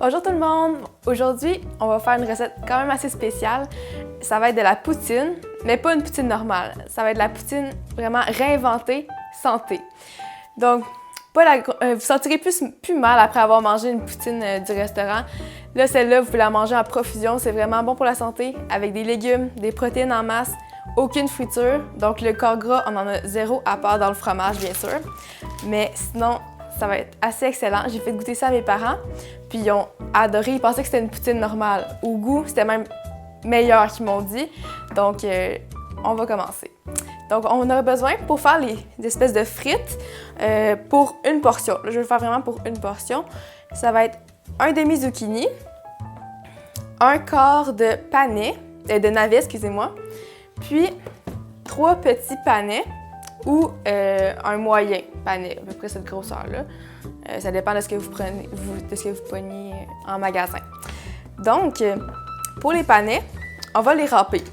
Bonjour tout le monde! Aujourd'hui, on va faire une recette quand même assez spéciale. Ça va être de la poutine, mais pas une poutine normale. Ça va être de la poutine vraiment réinventée, santé. Donc, vous sentirez plus mal après avoir mangé une poutine du restaurant. Là, celle-là, vous pouvez la manger en profusion. C'est vraiment bon pour la santé, avec des légumes, des protéines en masse, aucune friture. Donc, le corps gras, on en a zéro à part dans le fromage, bien sûr. Mais sinon, ça va être assez excellent. J'ai fait goûter ça à mes parents, puis ils ont adoré. Ils pensaient que c'était une poutine normale. Au goût, c'était même meilleur qu'ils m'ont dit. Donc, on va commencer. Donc, on aura besoin, pour faire les espèces de frites, pour une portion. Là, je vais le faire vraiment pour une portion. Ça va être un demi-zucchini, un quart de panais, de navet, excusez-moi, puis 3 petits panais ou un moyen panais, à peu près cette grosseur-là. Ça dépend de ce que vous prenez, de ce que vous preniez en magasin. Donc, pour les panais, on va les râper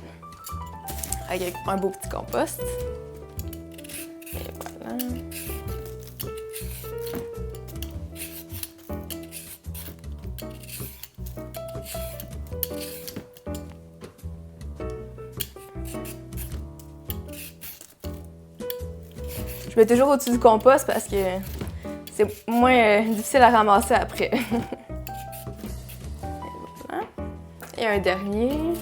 avec un beau petit compost. Et voilà. Je mets toujours au-dessus du compost parce que c'est moins difficile à ramasser après. Et voilà. Et un dernier.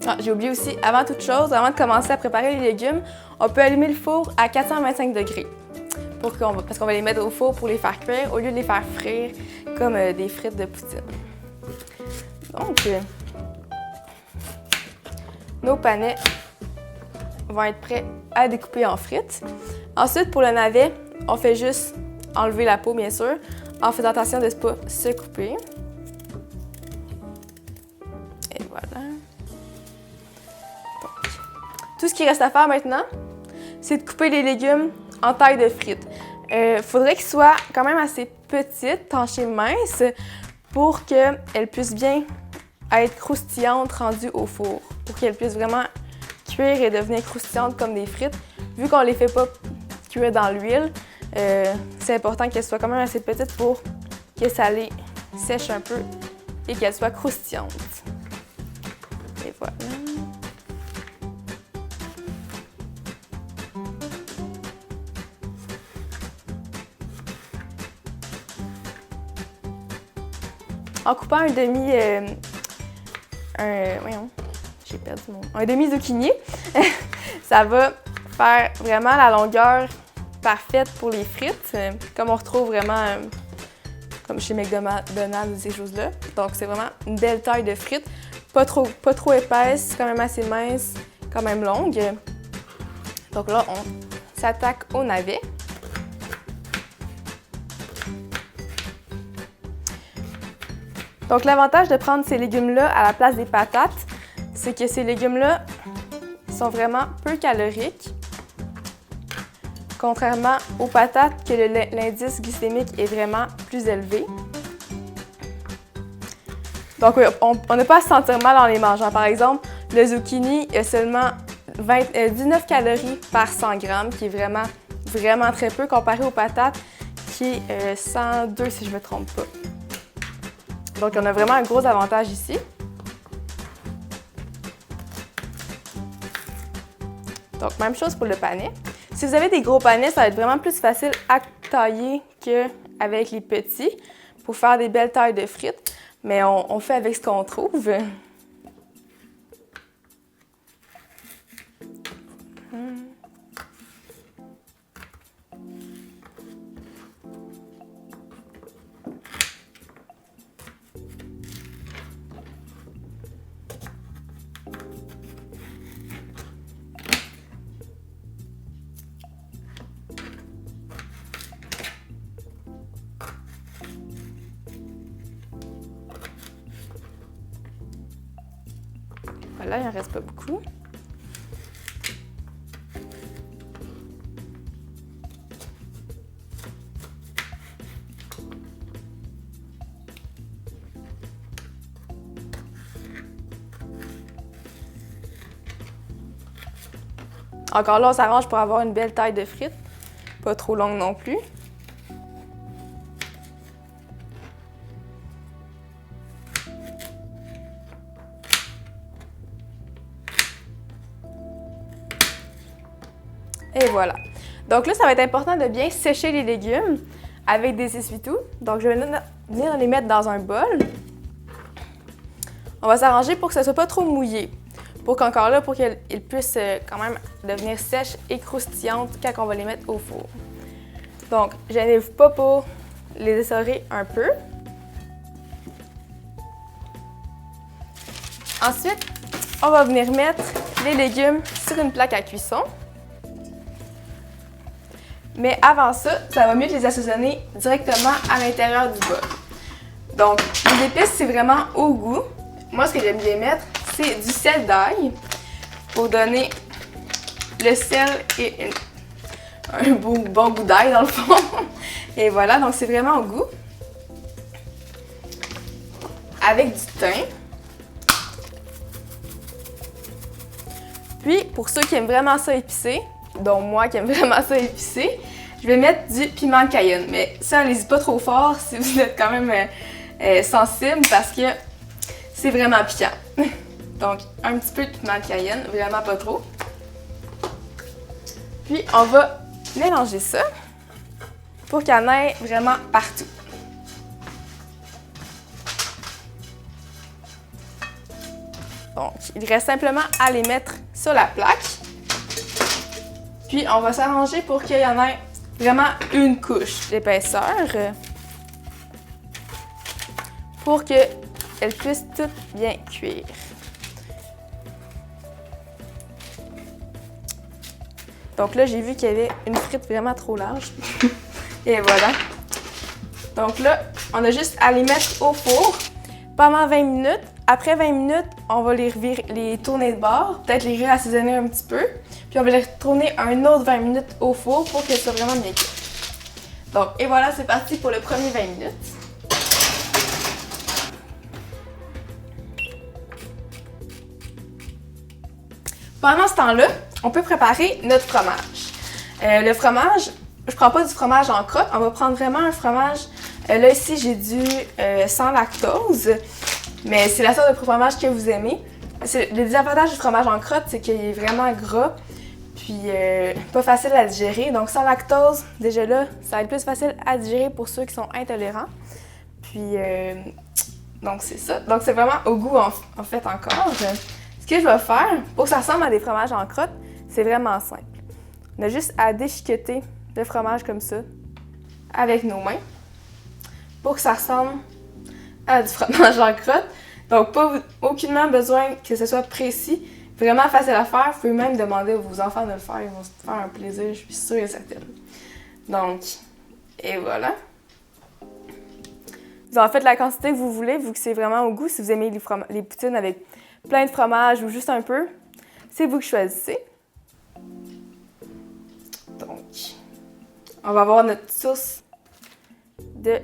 Ah, j'ai oublié aussi, avant toute chose, avant de commencer à préparer les légumes, on peut allumer le four à 425 degrés. Parce qu'on va les mettre au four pour les faire cuire au lieu de les faire frire comme des frites de poutine. Donc, nos panais vont être prêts à découper en frites. Ensuite, pour le navet, on fait juste enlever la peau, bien sûr, en faisant attention de ne pas se couper. Et voilà. Donc, tout ce qui reste à faire maintenant, c'est de couper les légumes en taille de frites. Faudrait qu'ils soient quand même assez petites, tranchées minces, pour qu'elles puissent bien être croustillantes rendues au four, pour qu'elles puissent vraiment cuire et devenir croustillantes comme des frites. Vu qu'on les fait pas cuire dans l'huile, c'est important qu'elles soient quand même assez petites pour que ça les sèche un peu et qu'elles soient croustillantes. Et voilà. En coupant un demi-zucchini, ça va faire vraiment la longueur parfaite pour les frites, comme on retrouve vraiment comme chez McDonald's ou ces choses-là. Donc, c'est vraiment une belle taille de frites, pas trop épaisse, quand même assez mince, quand même longue. Donc là, on s'attaque au navet. Donc, l'avantage de prendre ces légumes-là à la place des patates, c'est que ces légumes-là sont vraiment peu caloriques, contrairement aux patates que l'indice glycémique est vraiment plus élevé. Donc, oui, on n'a pas à se sentir mal en les mangeant. Par exemple, le zucchini a seulement 19 calories par 100 grammes, qui est vraiment, vraiment très peu comparé aux patates, qui est 102 si je ne me trompe pas. Donc, on a vraiment un gros avantage ici. Donc, même chose pour le panais. Si vous avez des gros panais, ça va être vraiment plus facile à tailler qu'avec les petits pour faire des belles tailles de frites. Mais on fait avec ce qu'on trouve. Voilà, il n'en reste pas beaucoup. Encore là, on s'arrange pour avoir une belle taille de frites, pas trop longue non plus. Et voilà. Donc là, ça va être important de bien sécher les légumes avec des essuie-tout. Donc je vais venir les mettre dans un bol. On va s'arranger pour que ça ne soit pas trop mouillé. Pour qu'encore là, pour qu'elles puissent quand même devenir sèches et croustillantes quand on va les mettre au four. Donc, je n'enlève pas pour les essorer un peu. Ensuite, on va venir mettre les légumes sur une plaque à cuisson. Mais avant ça, ça va mieux de les assaisonner directement à l'intérieur du bol. Donc, les épices, c'est vraiment au goût. Moi, ce que j'aime bien mettre, c'est du sel d'ail pour donner le sel et un bon goût d'ail dans le fond. Et voilà, donc c'est vraiment au goût. Avec du thym. Puis, pour ceux qui aiment vraiment ça épicé, dont moi qui aime vraiment ça épicé, je vais mettre du piment cayenne. Mais ça, allez-y pas trop fort si vous êtes quand même sensible parce que c'est vraiment piquant. Donc, un petit peu de piment cayenne, vraiment pas trop. Puis, on va mélanger ça pour qu'il y en ait vraiment partout. Donc, il reste simplement à les mettre sur la plaque. Puis, on va s'arranger pour qu'il y en ait vraiment une couche d'épaisseur pour qu'elles puissent toutes bien cuire. Donc là, j'ai vu qu'il y avait une frite vraiment trop large. Et voilà. Donc là, on a juste à les mettre au four pendant 20 minutes. Après 20 minutes, on va les tourner de bord, peut-être les réassaisonner un petit peu. Puis on va les retourner un autre 20 minutes au four pour qu'elles soient vraiment bien cuites. Donc, et voilà, c'est parti pour le premier 20 minutes. Pendant ce temps-là, on peut préparer notre fromage. Le fromage, je prends pas du fromage en crotte, on va prendre vraiment un fromage. Là, ici, j'ai du sans lactose, mais c'est la sorte de fromage que vous aimez. Le désavantage du fromage en crotte, c'est qu'il est vraiment gras, puis pas facile à digérer. Donc, sans lactose, déjà là, ça va être plus facile à digérer pour ceux qui sont intolérants. Puis, donc c'est ça. Donc, c'est vraiment au goût, en fait, encore. Ce que je vais faire, pour que ça ressemble à des fromages en crotte, c'est vraiment simple. On a juste à déchiqueter le fromage comme ça, avec nos mains, pour que ça ressemble à du fromage en crotte. Donc, aucunement besoin que ce soit précis. Vraiment facile à faire. Vous pouvez même demander à vos enfants de le faire. Ils vont se faire un plaisir, je suis sûre et certaine. Donc, et voilà. Vous en faites la quantité que vous voulez, vu que c'est vraiment au goût. Si vous aimez les poutines avec plein de fromage ou juste un peu, c'est vous qui choisissez. Donc, on va avoir notre sauce de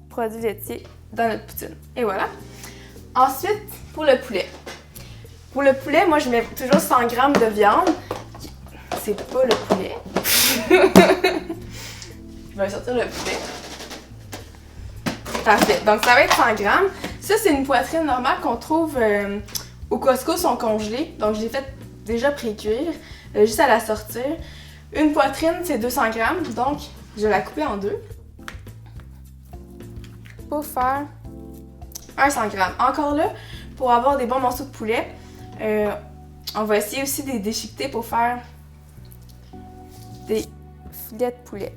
produits laitiers dans notre poutine. Et voilà. Ensuite, pour le poulet. Pour le poulet, moi, je mets toujours 100 g de viande. C'est pas le poulet. Je vais sortir le poulet. Parfait. Donc, ça va être 100 g. Ça, c'est une poitrine normale qu'on trouve au Costco, sont congelés. Donc, je l'ai fait déjà pré-cuire, juste à la sortir. Une poitrine, c'est 200 g. Donc, je vais la couper en deux pour faire un 100 g. Encore là, pour avoir des bons morceaux de poulet, on va essayer aussi de les déchiqueter pour faire des filets de poulet.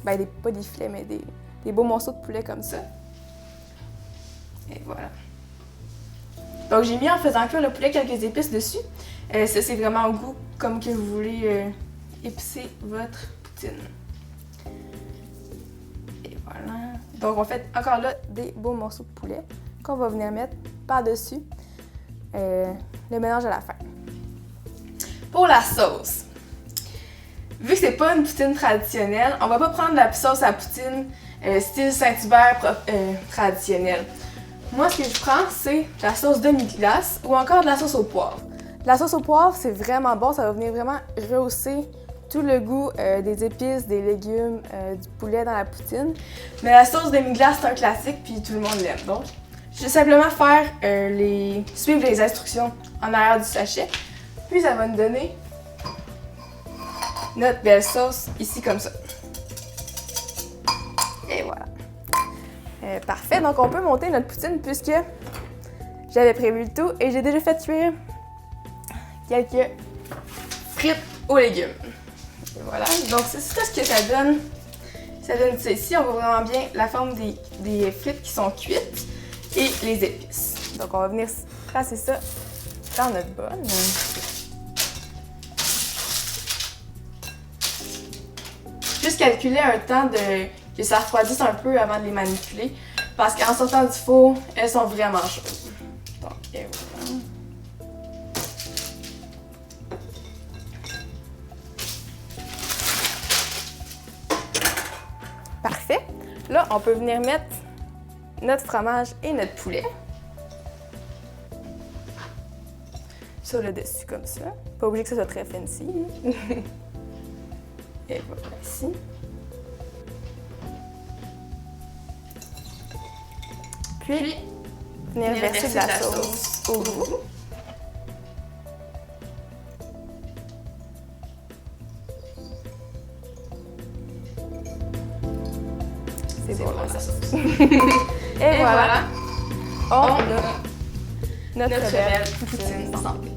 Ben, pas des filets, mais des beaux morceaux de poulet comme ça. Et voilà. Donc, j'ai mis en faisant cuire le poulet quelques épices dessus. Ça, c'est vraiment au goût comme que vous voulez épicer votre poutine. Et voilà. Donc, on fait encore là des beaux morceaux de poulet qu'on va venir mettre par-dessus le mélange à la fin. Pour la sauce, vu que c'est pas une poutine traditionnelle, on va pas prendre la sauce à poutine style Saint-Hubert traditionnelle. Moi, ce que je prends, c'est la sauce demi-glace ou encore de la sauce au poivre. La sauce au poivre, c'est vraiment bon. Ça va venir vraiment rehausser tout le goût des épices, des légumes, du poulet dans la poutine. Mais la sauce demi-glace, c'est un classique, puis tout le monde l'aime. Donc, je vais simplement faire suivre les instructions en arrière du sachet. Puis ça va nous donner notre belle sauce ici comme ça. Et voilà. Parfait, donc on peut monter notre poutine puisque j'avais prévu le tout et j'ai déjà fait cuire quelques frites aux légumes. Et voilà, donc c'est ça ce que ça donne. Ça donne ça ici, on voit vraiment bien la forme des frites qui sont cuites et les épices. Donc on va venir placer ça dans notre bol. Juste calculer un temps que ça refroidisse un peu avant de les manipuler parce qu'en sortant du four, elles sont vraiment chaudes. Donc, et voilà. Parfait. Là, on peut venir mettre notre fromage et notre poulet sur le dessus comme ça. Pas obligé que ça soit très fancy. Et voilà ici. Puis, venir verser de la sauce au bout. C'est bon, la sauce. Et voilà, on a notre belle poutine santé.